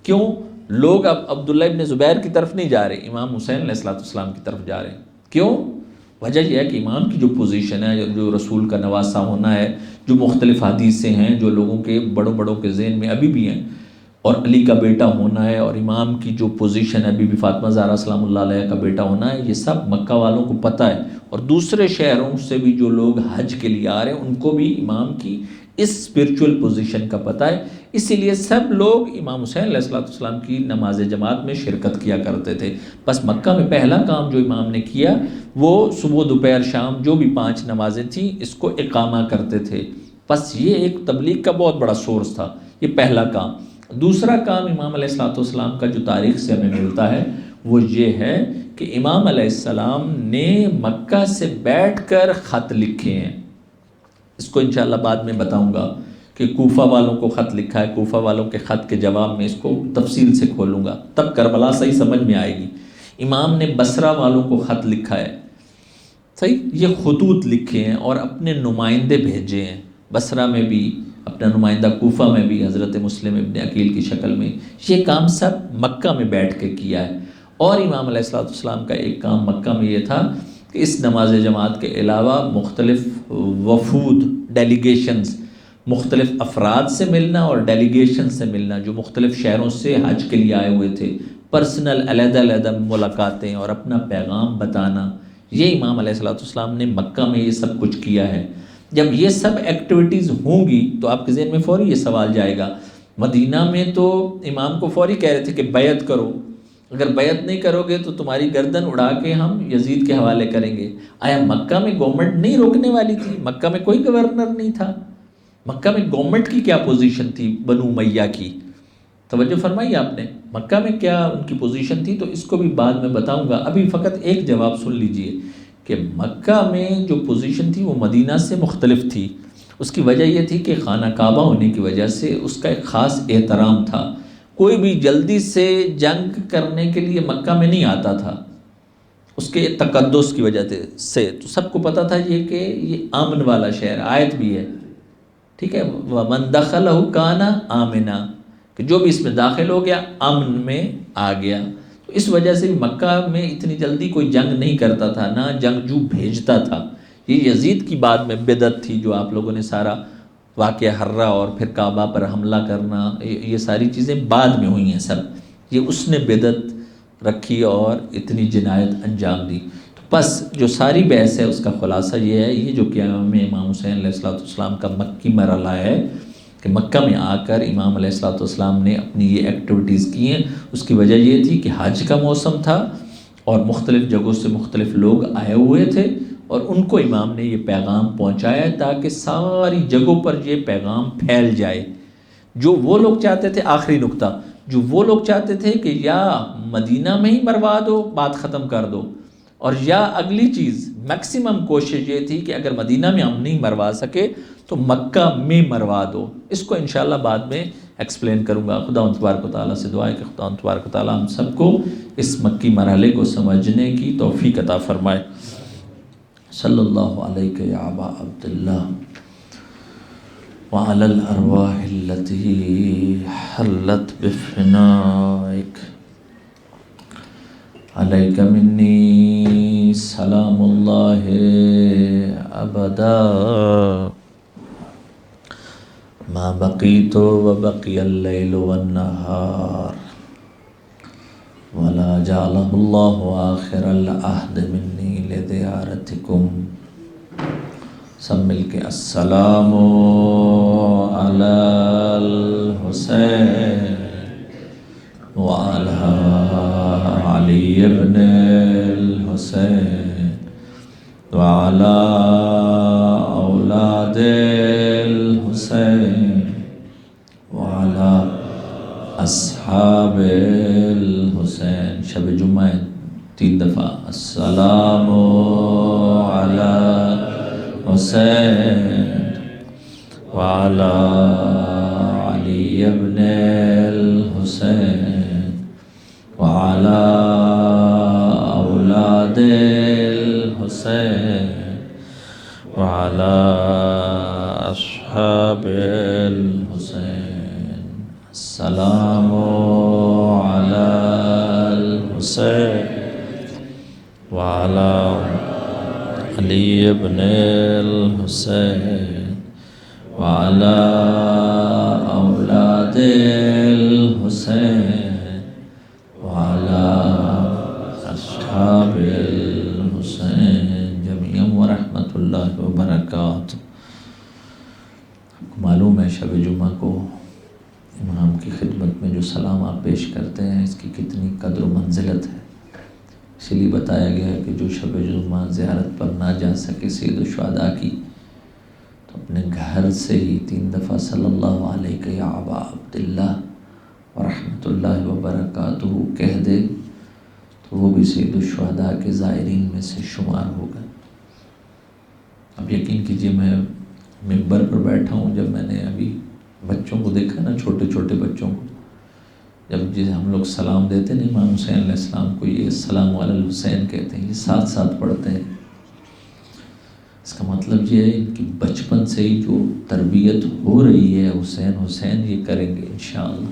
کیوں؟ لوگ اب عبداللہ ابن زبیر کی طرف نہیں جا رہے، امام حسین علیہ السلام کی طرف جا رہے ہیں۔ کیوں؟ وجہ یہ ہے کہ امام کی جو پوزیشن ہے، جو رسول کا نواسہ ہونا ہے، جو مختلف حدیثیں ہیں جو لوگوں کے بڑوں کے ذہن میں ابھی بھی ہیں، اور علی کا بیٹا ہونا ہے، اور امام کی جو پوزیشن ہے بی بی فاطمہ زہرا سلام اللہ علیہ کا بیٹا ہونا ہے، یہ سب مکہ والوں کو پتہ ہے، اور دوسرے شہروں سے بھی جو لوگ حج کے لیے آ رہے ہیں ان کو بھی امام کی اس اسپرچول پوزیشن کا پتہ ہے۔ اسی لیے سب لوگ امام حسین علیہ السلام کی نماز جماعت میں شرکت کیا کرتے تھے۔ بس مکہ میں پہلا کام جو امام نے کیا وہ صبح دوپہر شام جو بھی 5 نمازیں تھیں اس کو اقامہ کرتے تھے۔ بس یہ ایک تبلیغ کا بہت بڑا سورس تھا، یہ پہلا کام۔ دوسرا کام امام علیہ السلام کا جو تاریخ سے ہمیں ملتا ہے وہ یہ ہے کہ امام علیہ السلام نے مکہ سے بیٹھ کر خط لکھے ہیں۔ اس کو انشاءاللہ بعد میں بتاؤں گا کہ کوفہ والوں کو خط لکھا ہے، کوفہ والوں کے خط کے جواب میں اس کو تفصیل سے کھولوں گا، تب کربلا صحیح سمجھ میں آئے گی۔ امام نے بصرہ والوں کو خط لکھا ہے، صحیح، یہ خطوط لکھے ہیں اور اپنے نمائندے بھیجے ہیں، بصرہ میں بھی اپنا نمائندہ، کوفہ میں بھی حضرت مسلم ابن عقیل کی شکل میں۔ یہ کام سب مکہ میں بیٹھ کے کیا ہے۔ اور امام علیہ السلام کا ایک کام مکہ میں یہ تھا کہ اس نماز جماعت کے علاوہ مختلف وفود، ڈیلیگیشنز، مختلف افراد سے ملنا اور ڈیلیگیشن سے ملنا جو مختلف شہروں سے حج کے لیے آئے ہوئے تھے، پرسنل علیحدہ علیحدہ ملاقاتیں اور اپنا پیغام بتانا، یہ امام علیہ السلام نے مکہ میں یہ سب کچھ کیا ہے۔ جب یہ سب ایکٹیویٹیز ہوں گی تو آپ کے ذہن میں فوری یہ سوال جائے گا، مدینہ میں تو امام کو فوری کہہ رہے تھے کہ بیعت کرو، اگر بیعت نہیں کرو گے تو تمہاری گردن اڑا کے ہم یزید کے حوالے کریں گے۔ آیا مکہ میں گورنمنٹ نہیں روکنے والی تھی؟ مکہ میں کوئی گورنر نہیں تھا، مکہ میں گورنمنٹ کی کیا پوزیشن تھی بنو امیہ کی؟ توجہ فرمائی آپ نے، مکہ میں کیا ان کی پوزیشن تھی، تو اس کو بھی بعد میں بتاؤں گا۔ ابھی فقط ایک جواب سن لیجئے کہ مکہ میں جو پوزیشن تھی وہ مدینہ سے مختلف تھی۔ اس کی وجہ یہ تھی کہ خانہ کعبہ ہونے کی وجہ سے اس کا ایک خاص احترام تھا، کوئی بھی جلدی سے جنگ کرنے کے لیے مکہ میں نہیں آتا تھا اس کے تقدس کی وجہ سے۔ تو سب کو پتہ تھا یہ کہ یہ امن والا شہر، آیت بھی ہے، ٹھیک ہے، وَمَن دَخَلَهُ كَانَ آمِنًا، کہ جو بھی اس میں داخل ہو گیا امن میں آ گیا۔ تو اس وجہ سے مکہ میں اتنی جلدی کوئی جنگ نہیں کرتا تھا، نہ جنگجو بھیجتا تھا۔ یہ یزید کی بعد میں بدعت تھی جو آپ لوگوں نے سارا واقعہ حرہ اور پھر کعبہ پر حملہ کرنا، یہ ساری چیزیں بعد میں ہوئی ہیں سب، یہ اس نے بدعت رکھی اور اتنی جنایت انجام دی۔ بس جو ساری بحث ہے اس کا خلاصہ یہ ہے، یہ جو قیام امام حسین علیہ السلام کا مکی مرحلہ ہے کہ مکہ میں آ کر امام علیہ السلام نے اپنی یہ ایکٹیویٹیز کی ہیں۔ اس کی وجہ یہ تھی کہ حج کا موسم تھا اور مختلف جگہوں سے مختلف لوگ آئے ہوئے تھے اور ان کو امام نے یہ پیغام پہنچایا تاکہ ساری جگہوں پر یہ پیغام پھیل جائے۔ جو وہ لوگ چاہتے تھے، آخری نقطہ، جو وہ لوگ چاہتے تھے کہ یا مدینہ میں ہی مروا دو، بات ختم کر دو، اور یا اگلی چیز میکسیمم کوشش یہ تھی کہ اگر مدینہ میں ہم نہیں مروا سکے تو مکہ میں مروا دو۔ اس کو انشاءاللہ بعد میں ایکسپلین کروں گا۔ خدا تبارک و تعالیٰ سے دعا ہے کہ خدا تبارک و تعالیٰ ہم سب کو اس مکی مرحلے کو سمجھنے کی توفیق عطا فرمائے۔ صلی اللہ علیہ یا ابا عبداللہ وعلی الارواح التي حلت بفنائک، علیک منی سلام اللہ ابدا ما بقیت وبقی اللیل والنہار ولا جعلہ اللہ آخر العہد منی لزیارتکم۔ سب مل کے السلام علی الحسین وعلی علی ابن الحسین وعلی اولاد الحسین وعلی اصحاب الحسین۔ شب جمعہ 3 دفعہ السلام علی حسین وعلی علی ابن الحسین وعلی اولاد الحسین وعلی اصحاب الحسین۔ السلام علی الحسین وعلی علی ابن الحسین وعلی اولاد الحسین وعلی اصحاب الحسین جميعا ورحمۃ اللہ وبرکاتہ۔ معلوم ہے شب جمعہ کو جو سلام آپ پیش کرتے ہیں اس کی کتنی قدر و منزلت ہے. اسی لیے بتایا گیا ہے کہ جو شب جمعہ زیارت پر نہ جا سکے سید الشہداء کی تو اپنے گھر سے ہی 3 دفعہ صلی اللہ علیہ یا ابا عبداللہ ورحمۃ اللہ وبرکاتہ کہہ دے تو وہ بھی سید الشہداء کے زائرین میں سے شمار ہوگا. اب یقین کیجئے میں ممبر پر بیٹھا ہوں، جب میں نے ابھی بچوں کو دیکھا نا، چھوٹے چھوٹے بچوں کو، جب ہم لوگ سلام دیتے ہیں امام حسین علیہ السلام کو، یہ السلام علی الحسین کہتے ہیں، یہ ساتھ ساتھ پڑھتے ہیں. اس کا مطلب یہ ہے ان کی بچپن سے ہی جو تربیت ہو رہی ہے حسین حسین یہ کریں گے انشاءاللہ.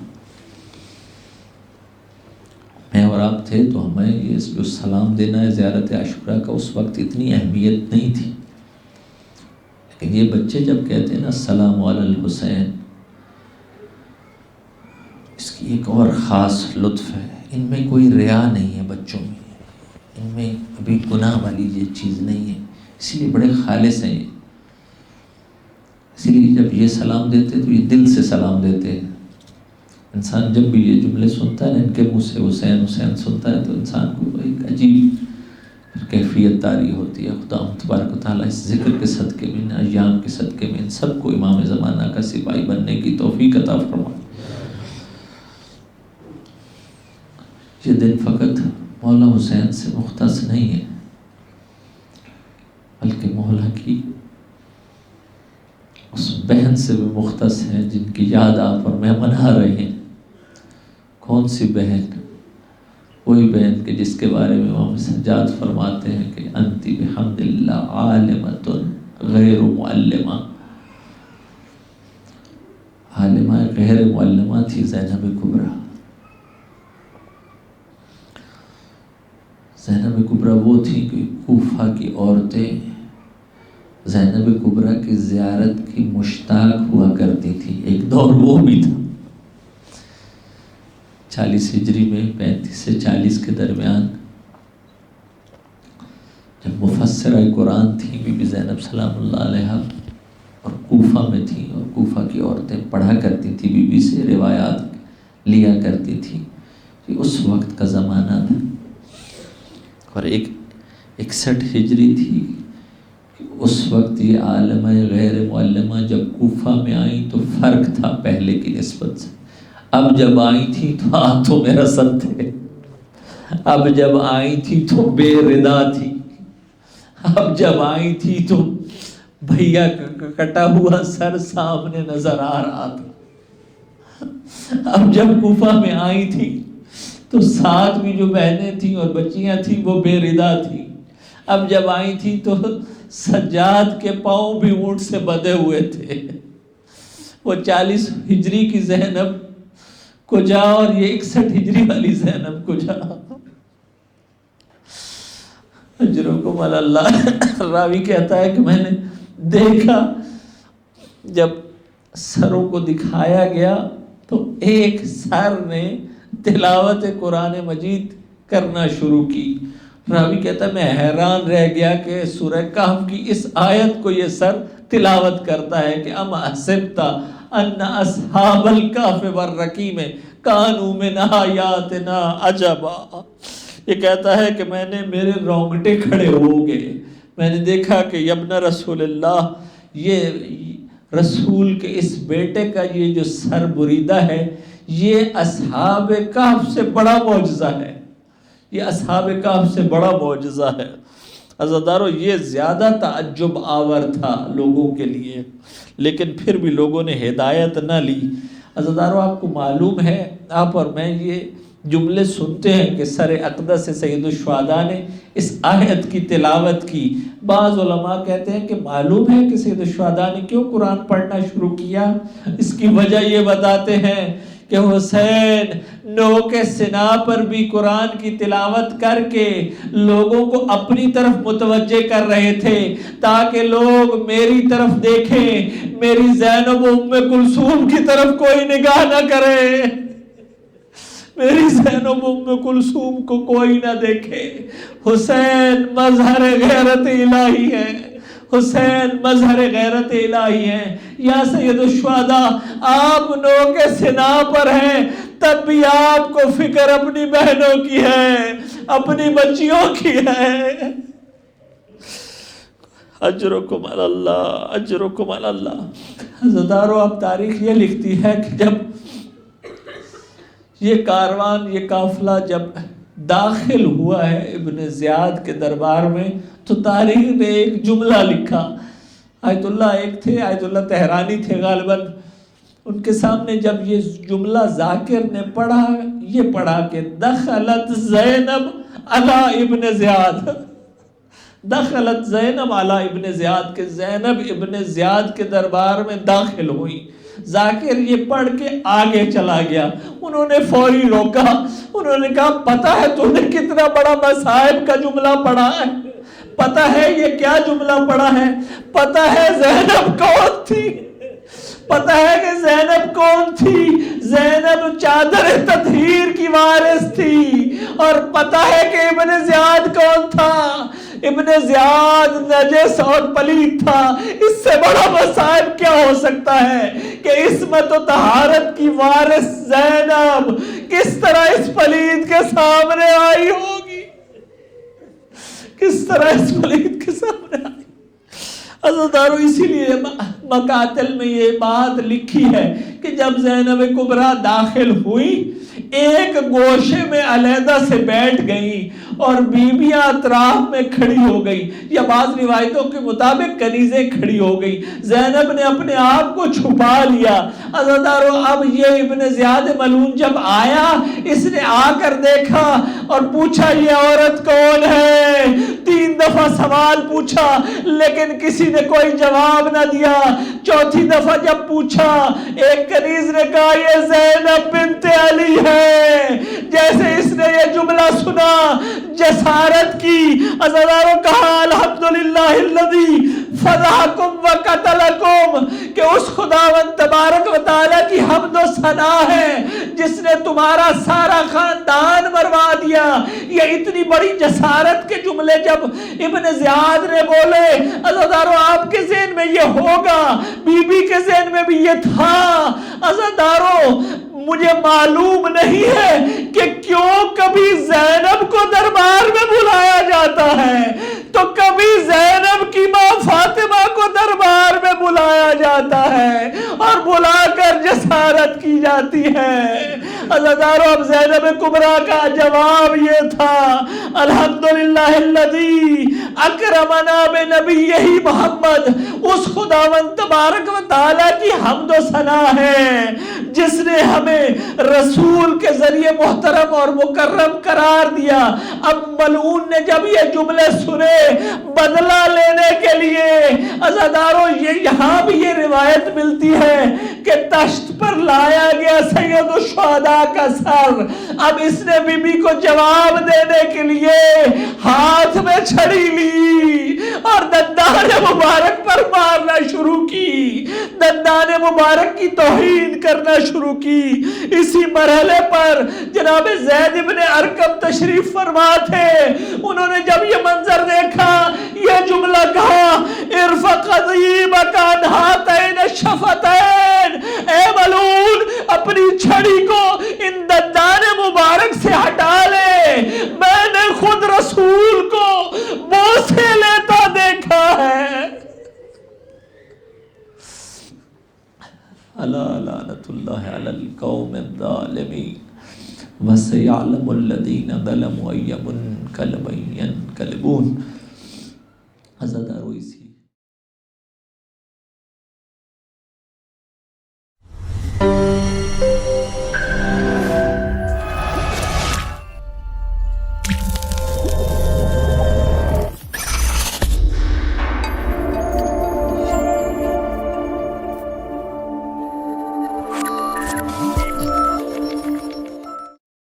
میں اور آپ تھے تو ہمیں یہ جو سلام دینا ہے زیارت عاشوراء کا اس وقت اتنی اہمیت نہیں تھی، لیکن یہ بچے جب کہتے ہیں نا السلام علی الحسین، اس کی ایک اور خاص لطف ہے. ان میں کوئی ریا نہیں ہے بچوں میں، ان میں ابھی گناہ والی یہ چیز نہیں ہے، اسی لیے بڑے خالص ہیں یہ. اسی لیے جب یہ سلام دیتے تو یہ دل سے سلام دیتے ہیں. انسان جب بھی یہ جملے سنتا ہے نا ان کے منہ سے حسین حسین سنتا ہے تو انسان کو ایک عجیب کیفیت طاری ہوتی ہے. خدا تبارک و تعالیٰ اس ذکر کے صدقے میں، ان ایام کے صدقے میں ان سب کو امام زمانہ کا سپاہی بننے کی توفیق عطا فرمائے. یہ دن فقط مولا حسین سے مختص نہیں ہے بلکہ مولا کی اس بہن سے بھی مختص ہے جن کی یاد آپ اور میں منا رہے ہیں. کون سی بہن؟ وہی بہن کہ جس کے بارے میں امام سجاد فرماتے ہیں کہ انتی بحمد اللہ عالمۃ غیر معلمہ. عالمہ غیر معلمہ تھی زینب کبریٰ. زینب کبریٰ وہ تھی کہ کوفہ کی عورتیں زینب کبریٰ کی زیارت کی مشتاق ہوا کرتی تھی. ایک دور وہ بھی تھا 40 ہجری میں 35 سے 40 کے درمیان، جب مفسرہ قرآن تھی بی بی زینب سلام اللہ علیہا اور کوفہ میں تھی، اور کوفہ کی عورتیں پڑھا کرتی تھی، بی بی سے روایات لیا کرتی تھی. یہ اس وقت کا زمانہ تھا اور 61 ہجری تھی. اس وقت یہ عالمہ غیر معلمہ جب کوفہ میں آئیں تو فرق تھا پہلے کی نسبت سے. اب جب آئی تھی تو ہاتھوں میں رسن تھے، اب جب آئی تھی تو بے ردا تھی، اب جب آئی تھی تو بھیا کا کٹا ہوا سر سامنے نظر آ رہا تھا. اب جب کوفہ میں آئی تھی تو ساتھ بھی جو بہنیں تھیں اور بچیاں تھیں وہ بے ردا تھیں. اب جب آئی تھی تو سجاد کے پاؤں بھی اونٹ سے بندھے ہوئے تھے. وہ 40 ہجری کی زینب کو جا اور یہ 61 ہجری والی زینب کو جا. اجرکم علی اللہ. راوی کہتا ہے کہ میں نے دیکھا جب سروں کو دکھایا گیا تو ایک سر نے تلاوت قرآن مجید کرنا شروع کی. راوی کہتا ہے میں حیران رہ گیا کہ سورہ کہف کی اس آیت کو یہ سر تلاوت کرتا ہے کہ ام حسبت ان اصحاب الکہف والرقیم کانوا من آیاتنا عجبا. یہ کہتا ہے کہ میں نے میرے رونگٹے کھڑے ہو گئے. میں نے دیکھا کہ ابن رسول اللہ، یہ رسول کے اس بیٹے کا یہ جو سر بریدہ ہے یہ اصحاب کہف سے بڑا معجزہ ہے. یہ اصحاب کہف سے بڑا معجزہ ہے. عزیزدارو یہ زیادہ تعجب آور تھا لوگوں کے لیے، لیکن پھر بھی لوگوں نے ہدایت نہ لی. عزیزدارو آپ کو معلوم ہے، آپ اور میں یہ جملے سنتے ہیں کہ سر اقدس سید الشہداء نے اس آیت کی تلاوت کی. بعض علماء کہتے ہیں کہ معلوم ہے کہ سید الشہداء نے کیوں قرآن پڑھنا شروع کیا. اس کی وجہ یہ بتاتے ہیں کہ حسین نو کے سنا پر بھی قرآن کی تلاوت کر کے لوگوں کو اپنی طرف متوجہ کر رہے تھے تاکہ لوگ میری طرف دیکھیں، میری زینب و ام کلثوم کی طرف کوئی نگاہ نہ کرے، میری زینب و ام کلثوم کو کوئی نہ دیکھے. حسین مظہر غیرت الہی ہے، حسین مظہر غیرت الہی ہیں. یا سید الشہداء آپ نو کے سنا پر ہیں تب بھی آپ کو فکر اپنی بہنوں کی ہے، اپنی بچیوں کی ہے۔ اجرکم علی اللہ، اجرکم علی اللہ۔ عزیزانو، اب تاریخ یہ لکھتی ہے کہ جب یہ کاروان، یہ قافلہ جب داخل ہوا ہے ابن زیاد کے دربار میں، تو تاریخ نے ایک جملہ لکھا۔ آیت اللہ ایک تھے، آیت اللہ تہرانی تھے غالباً، ان کے سامنے جب یہ جملہ ذاکر نے پڑھا، یہ پڑھا کہ دخلت زینب علی ابن زیاد، دخلت زینب علی ابن زیاد، کہ زینب ابن زیاد کے دربار میں داخل ہوئی۔ ذاکر یہ پڑھ کے آگے چلا گیا، انہوں نے فوری روکا، انہوں نے کہا پتہ ہے تو نے کتنا بڑا مصائب کا جملہ پڑھا ہے؟ پتہ ہے یہ کیا جملہ پڑھا ہے؟ پتہ ہے زینب کون تھی؟ پتہ ہے کہ زینب کون تھی؟ زینب چادر تطہیر کی وارث تھی۔ اور پتہ ہے کہ ابن زیاد کون تھا؟ ابن زیاد نجس اور پلید تھا۔ اس سے بڑا مصائب کیا ہو سکتا ہے کہ عصمت و طہارت کی وارث زینب کس طرح اس پلید کے سامنے آئی ہوگی؟ کس طرح اس پلید کے سامنے آئی؟ عزیزانو، اسی لیے مقاتل میں یہ بات لکھی ہے کہ جب زینب کبریٰ داخل ہوئی، ایک گوشے میں علیحدہ سے بیٹھ گئی اور بیویاں اطراف میں کھڑی ہو گئی، یا بعض روایتوں کے مطابق کنیزیں کھڑی ہو گئی۔ زینب نے اپنے آپ کو چھپا لیا۔ عزیزانو، اب یہ ابن زیاد ملعون جب آیا، اس نے آ کر دیکھا اور پوچھا یہ عورت کون ہے؟ 3 دفعہ سوال پوچھا لیکن کسی نے کوئی جواب نہ دیا۔ چوتھی دفعہ جب پوچھا، ایک کنیز نے کہا یہ زینب بنت علی ہے۔ جیسے اس نے یہ جملہ سنا، جسارت کی، عزیزانو کہا الحمدللہ الذی فضحکم وقتلکم، کہ اس خداوند تبارک و تعالیٰ کی حمد و ثنا ہے جس نے تمہارا سارا خاندان مروا دیا۔ یہ اتنی بڑی جسارت کے جملے جب ابن زیاد نے بولے، عزیزانو آپ کے ذہن میں یہ ہوگا، بی بی کے ذہن میں بھی یہ تھا۔ عزیزانو، مجھے معلوم نہیں ہے کہ کیوں کبھی زینب کو دربار میں بلایا جاتا ہے تو کبھی زینب کی ماں فاطمہ کو دربار میں بلایا جاتا ہے اور بلا کر جسارت کی جاتی ہے۔ عزیزانو، اب زینب کبریٰ کا جواب یہ تھا، الحمدللہ الذی اکرمنا بنبیہ محمد، اس خداوند تبارک و تعالیٰ کی حمد و ثنا ہے جس نے ہمیں رسول کے ذریعے محترم اور مکرم قرار دیا۔ اب ملعون نے جب یہ جملے سنے بدلہ لینے کے لیے، عزیزانو یہاں بھی یہ روایت ملتی ہے کہ تشت پر لایا گیا سید الشہداء کا سر۔ اب اس نے بی بی کو جواب دینے کے لیے ہاتھ میں چھڑی لی اور دندان مبارک پر مارنا شروع کی، دندان مبارک کی توہین کرنا شروع کی۔ اسی مرحلے پر جناب زید بن ارقم تشریف فرما تھے، انہوں نے جب یہ منظر دیکھا، یہ جملہ کہا، ارفع قضیبک عن ہاتین الشفتین، اے ملعون اپنی چھڑی کو ان دندان مبارک سے ہٹا لے، میں نے خود رسول کو بوسے لیتا دیکھا ہے۔ الا لعنت اللہ علی القوم الظالمین وسیعلم الذین ظلموا ای منقلب ینقلبون۔ عزیزانو،